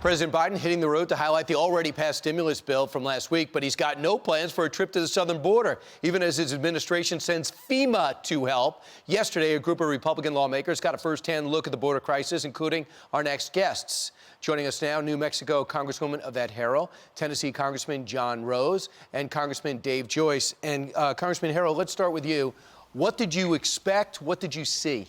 President Biden hitting the road to highlight the already passed stimulus bill from last week, but he's got no plans for a trip to the southern border, even as his administration sends FEMA to help. Yesterday, a group of Republican lawmakers got a first-hand look at the border crisis, including our next guests. Joining us now, New Mexico Congresswoman Yvette Herrell, Tennessee Congressman John Rose, and Congressman Dave Joyce. And Congressman Herrell, let's start with you. What did you expect? What did you see?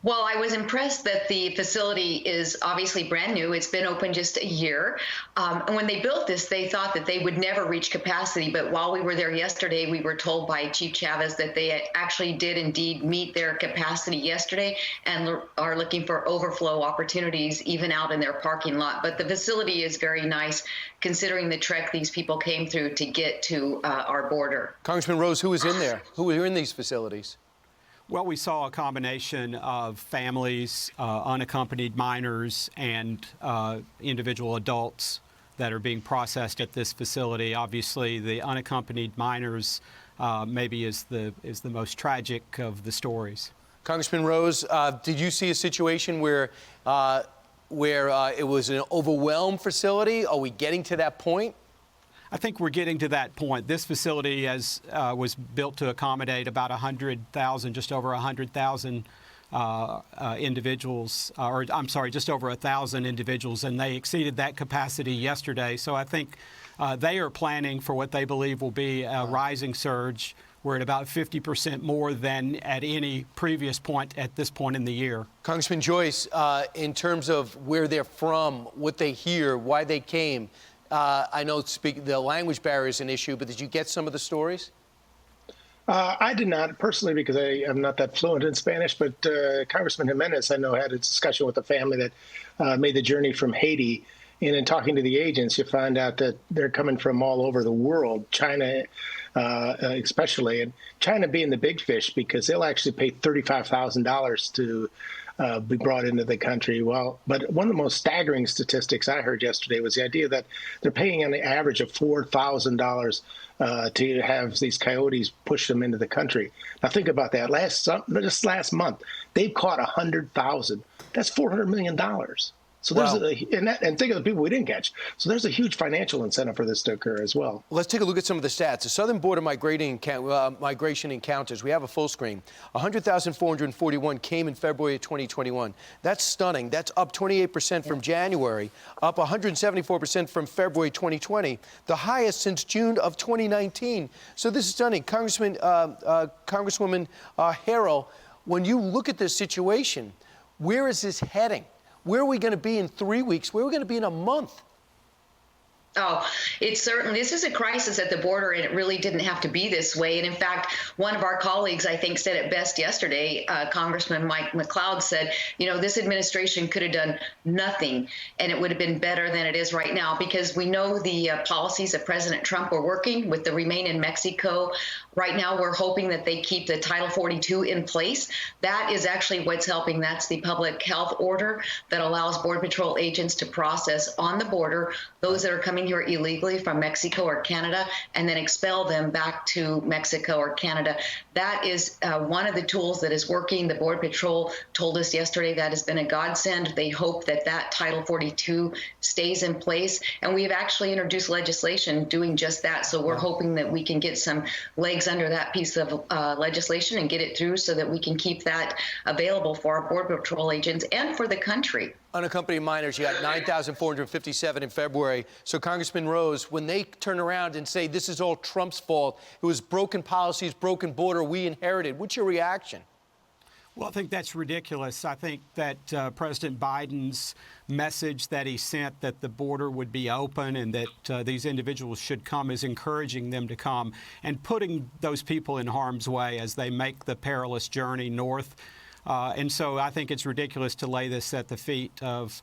Well, I was impressed that the facility is obviously brand new. It's been open just a year. And when they built this, they thought that they would never reach capacity. But while we were there yesterday, we were told by Chief Chavez that they actually did indeed meet their capacity yesterday and are looking for overflow opportunities even out in their parking lot. But the facility is very nice, considering the trek these people came through to get to our border. Congressman Rose, who was in there? Who were in these facilities? Well, we saw a combination of families, unaccompanied minors, and individual adults that are being processed at this facility. Obviously, the unaccompanied minors maybe is the most tragic of the stories. Congressman Rose, did you see a situation where it was an overwhelmed facility? Are we getting to that point? I think we're getting to that point. This facility was built to accommodate about 100,000, just over 100,000 individuals, or I'm sorry, just over 1,000 individuals, and they exceeded that capacity yesterday. So I think they are planning for what they believe will be a rising surge. We're at about 50% more than at any previous point at this point in the year. Congressman Joyce, in terms of where they're from, what they hear, why they came, I know the language barrier is an issue, but did you get some of the stories? I did not personally, because I am not that fluent in Spanish, but Congressman Jimenez, I know, had a discussion with a family that made the journey from Haiti. And in talking to the agents, you find out that they're coming from all over the world, China especially, and China being the big fish, because they'll actually pay $35,000 to be brought into the country. Well, but one of the most staggering statistics I heard yesterday was the idea that they're paying on the average of $4,000 to have these coyotes push them into the country. Now think about that. Just last month, they've caught 100,000. That's $400 million. So there's and think of the people we didn't catch. So there's a huge financial incentive for this to occur as well. Let's take a look at some of the stats. The southern border migration encounters, we have a full screen. 100,441 came in February of 2021. That's stunning. That's up 28% from January, up 174% from February 2020, the highest since June of 2019. So this is stunning. Congresswoman Herrell, when you look at this situation, where is this heading? Where are we going to be in 3 weeks? Where are we going to be in a month? Oh, this is a crisis at the border, and it really didn't have to be this way. And in fact, one of our colleagues, I think, said it best yesterday. Congressman Mike McLeod said, you know, this administration could have done nothing, and it would have been better than it is right now, because we know the policies of President Trump were working with the Remain in Mexico. Right now, we're hoping that they keep the Title 42 in place. That is actually what's helping. That's the public health order that allows Border Patrol agents to process on the border those that are coming here illegally from Mexico or Canada, and then expel them back to Mexico or Canada. That is one of the tools that is working. The Border Patrol told us yesterday that has been a godsend. They hope that that Title 42 stays in place, and we have actually introduced legislation doing just that. So we're hoping that we can get some legs under that piece of legislation and get it through so that we can keep that available for our Border Patrol agents and for the country. Unaccompanied minors, you got 9,457 in February. So, Congressman Rose, when they turn around and say this is all Trump's fault, it was broken policies, broken border we inherited, what's your reaction? Well, I think that's ridiculous. I think that President Biden's message that he sent that the border would be open and that these individuals should come is encouraging them to come and putting those people in harm's way as they make the perilous journey north. And so I think it's ridiculous to lay this at the feet of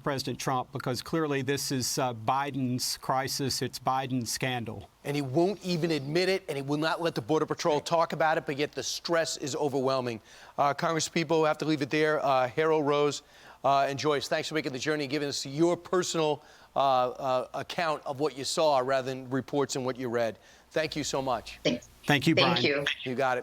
President Trump, because clearly this is Biden's crisis. It's Biden's scandal. And he won't even admit it, and he will not let the Border Patrol talk about it, but yet the stress is overwhelming. Congresspeople, have to leave it there. Herrell, Rose, and Joyce, thanks for making the journey and giving us your personal account of what you saw rather than reports and what you read. Thank you so much. Thank you, Brian. Thank you. You got it.